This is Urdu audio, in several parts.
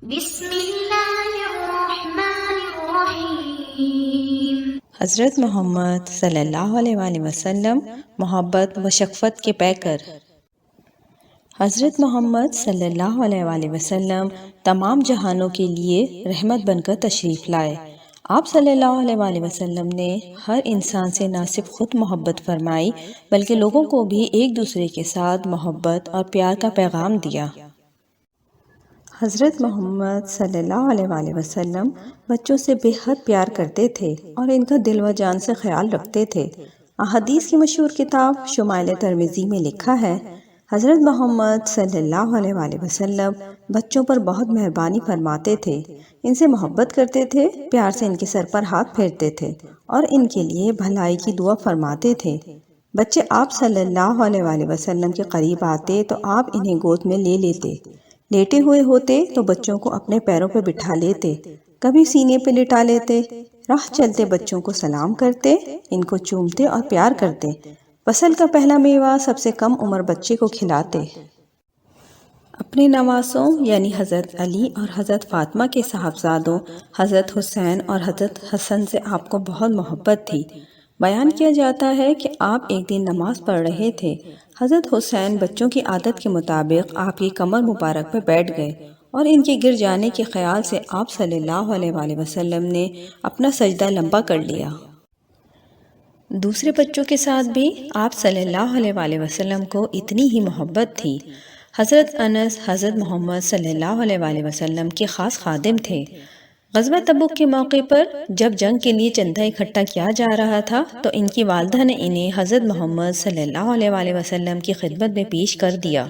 بسم اللہ الرحمن الرحیم۔ حضرت محمد صلی اللہ علیہ وآلہ وسلم محبت و شفقت کے پیکر۔ حضرت محمد صلی اللہ علیہ وآلہ وسلم تمام جہانوں کے لیے رحمت بن کر تشریف لائے۔ آپ صلی اللہ علیہ وآلہ وسلم نے ہر انسان سے نہ صرف خود محبت فرمائی بلکہ لوگوں کو بھی ایک دوسرے کے ساتھ محبت اور پیار کا پیغام دیا۔ حضرت محمد صلی اللہ علیہ وآلہ وسلم بچوں سے بے حد پیار کرتے تھے اور ان کا دل و جان سے خیال رکھتے تھے۔ احادیث کی مشہور کتاب شمائل ترمذی میں لکھا ہے، حضرت محمد صلی اللہ علیہ وآلہ وسلم بچوں پر بہت مہربانی فرماتے تھے، ان سے محبت کرتے تھے، پیار سے ان کے سر پر ہاتھ پھیرتے تھے اور ان کے لیے بھلائی کی دعا فرماتے تھے۔ بچے آپ صلی اللہ علیہ وآلہ وسلم کے قریب آتے تو آپ انہیں گود میں لے لیتے، لیٹے ہوئے ہوتے تو بچوں کو اپنے پیروں پہ بٹھا لیتے، کبھی سینے پہ لٹا لیتے، راہ چلتے بچوں کو سلام کرتے، ان کو چومتے اور پیار کرتے، فصل کا پہلا میوہ سب سے کم عمر بچے کو کھلاتے۔ اپنے نواسوں یعنی حضرت علی اور حضرت فاطمہ کے صاحبزادوں حضرت حسین اور حضرت حسن سے آپ کو بہت محبت تھی۔ بیان کیا جاتا ہے کہ آپ ایک دن نماز پڑھ رہے تھے، حضرت حسین بچوں کی عادت کے مطابق آپ کی کمر مبارک پر بیٹھ گئے اور ان کے گر جانے کے خیال سے آپ صلی اللہ علیہ وآلہ وسلم نے اپنا سجدہ لمبا کر لیا۔ دوسرے بچوں کے ساتھ بھی آپ صلی اللہ علیہ وآلہ وسلم کو اتنی ہی محبت تھی۔ حضرت انس حضرت محمد صلی اللہ علیہ وآلہ وسلم کے خاص خادم تھے۔ غزوہ تبوک کے موقع پر جب جنگ کے لیے چندہ اکٹھا کیا جا رہا تھا تو ان کی والدہ نے انہیں حضرت محمد صلی اللہ علیہ وآلہ وسلم کی خدمت میں پیش کر دیا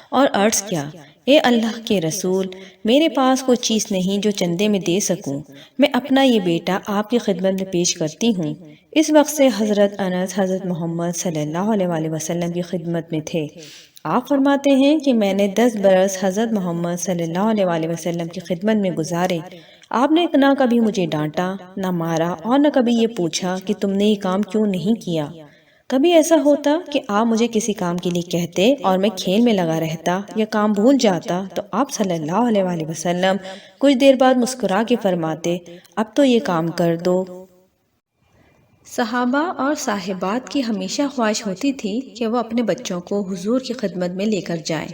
اور عرض کیا، اے اللہ کے رسول، میرے پاس کوئی چیز نہیں جو چندے میں دے سکوں، میں اپنا یہ بیٹا آپ کی خدمت میں پیش کرتی ہوں۔ اس وقت سے حضرت انس حضرت محمد صلی اللہ علیہ وآلہ وسلم کی خدمت میں تھے۔ آپ فرماتے ہیں کہ میں نے 10 برس حضرت محمد صلی اللہ علیہ وآلہ وسلم کی خدمت میں گزارے۔ آپ نے نہ کبھی مجھے ڈانٹا، نہ مارا اور نہ کبھی یہ پوچھا کہ تم نے یہ کام کیوں نہیں کیا۔ کبھی ایسا ہوتا کہ آپ مجھے کسی کام کے لیے کہتے اور میں کھیل میں لگا رہتا یا کام بھول جاتا تو آپ صلی اللہ علیہ وآلہ وسلم کچھ دیر بعد مسکرا کے فرماتے، اب تو یہ کام کر دو۔ صحابہ اور صاحبات کی ہمیشہ خواہش ہوتی تھی کہ وہ اپنے بچوں کو حضور کی خدمت میں لے کر جائیں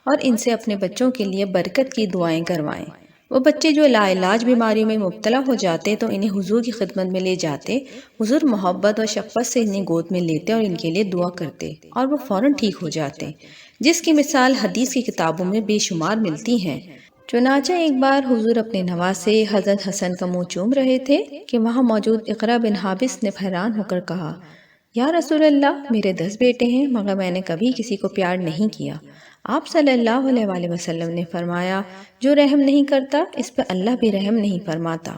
اور ان سے اپنے بچوں کے لیے برکت کی دعائیں کروائیں۔ وہ بچے جو لا علاج بیماریوں میں مبتلا ہو جاتے تو انہیں حضور کی خدمت میں لے جاتے، حضور محبت و شفقت سے انہیں گود میں لیتے اور ان کے لیے دعا کرتے اور وہ فوراً ٹھیک ہو جاتے، جس کی مثال حدیث کی کتابوں میں بے شمار ملتی ہیں۔ چنانچہ ایک بار حضور اپنے نواسے حضرت حسن کا منہ چوم رہے تھے کہ وہاں موجود اقرا بن حابس نے حیران ہو کر کہا، یا رسول اللہ، میرے 10 بیٹے ہیں مگر میں نے کبھی کسی کو پیار نہیں کیا۔ آپ صلی اللہ علیہ وآلہ وسلم نے فرمایا، جو رحم نہیں کرتا اس پہ اللہ بھی رحم نہیں فرماتا۔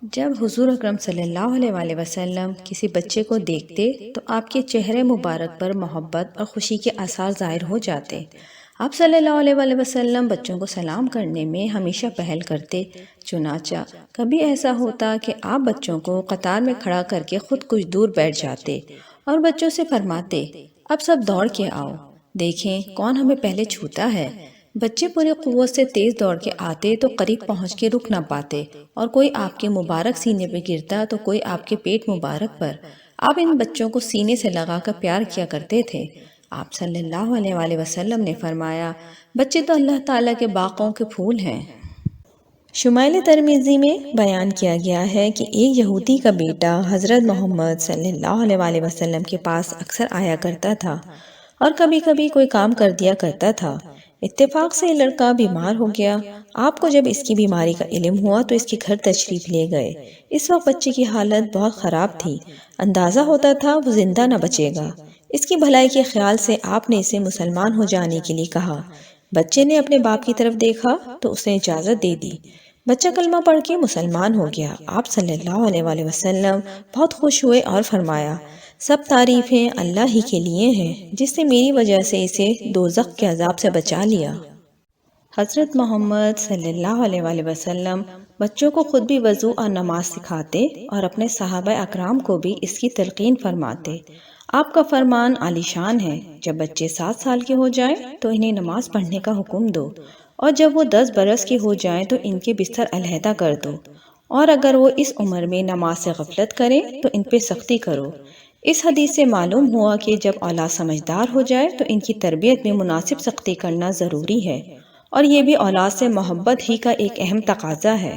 جب حضور اکرم صلی اللہ علیہ وآلہ وسلم کسی بچے کو دیکھتے تو آپ کے چہرے مبارک پر محبت اور خوشی کے آثار ظاہر ہو جاتے۔ آپ صلی اللہ علیہ وآلہ وسلم بچوں کو سلام کرنے میں ہمیشہ پہل کرتے، چنانچہ کبھی ایسا ہوتا کہ آپ بچوں کو قطار میں کھڑا کر کے خود کچھ دور بیٹھ جاتے اور بچوں سے فرماتے، اب سب دوڑ کے آؤ، دیکھیں کون ہمیں پہلے چھوتا ہے۔ بچے پوری قوت سے تیز دوڑ کے آتے تو قریب پہنچ کے رک نہ پاتے اور کوئی آپ کے مبارک سینے پہ گرتا تو کوئی آپ کے پیٹ مبارک پر۔ آپ ان بچوں کو سینے سے لگا کر پیار کیا کرتے تھے۔ آپ صلی اللہ علیہ وآلہ وسلم نے فرمایا، بچے تو اللہ تعالیٰ کے باغوں کے پھول ہیں۔ شمائل ترمذی میں بیان کیا گیا ہے کہ ایک یہودی کا بیٹا حضرت محمد صلی اللہ علیہ وآلہ وسلم کے پاس اکثر آیا کرتا تھا اور کبھی کبھی کوئی کام کر دیا کرتا تھا۔ اتفاق سے یہ لڑکا بیمار ہو گیا۔ آپ کو جب اس کی بیماری کا علم ہوا تو اس کے گھر تشریف لے گئے۔ اس وقت بچے کی حالت بہت خراب تھی، اندازہ ہوتا تھا وہ زندہ نہ بچے گا۔ اس کی بھلائی کے خیال سے آپ نے اسے مسلمان ہو جانے کے لیے کہا۔ بچے نے اپنے باپ کی طرف دیکھا تو اس نے اجازت دے دی۔ بچہ کلمہ پڑھ کے مسلمان ہو گیا۔ آپ صلی اللہ علیہ وآلہ وسلم بہت خوش ہوئے اور فرمایا، سب تعریفیں اللہ ہی کے لیے ہیں جس نے میری وجہ سے اسے دوزخ کے عذاب سے بچا لیا۔ حضرت محمد صلی اللہ علیہ وآلہ وسلم بچوں کو خود بھی وضو اور نماز سکھاتے اور اپنے صحابہ اکرام کو بھی اس کی تلقین فرماتے۔ آپ کا فرمان عالی شان ہے، جب بچے 7 سال کے ہو جائیں تو انہیں نماز پڑھنے کا حکم دو اور جب وہ 10 برس کی ہو جائیں تو ان کے بستر علیحدہ کر دو، اور اگر وہ اس عمر میں نماز سے غفلت کریں تو ان پہ سختی کرو۔ اس حدیث سے معلوم ہوا کہ جب اولاد سمجھدار ہو جائے تو ان کی تربیت میں مناسب سختی کرنا ضروری ہے، اور یہ بھی اولاد سے محبت ہی کا ایک اہم تقاضا ہے۔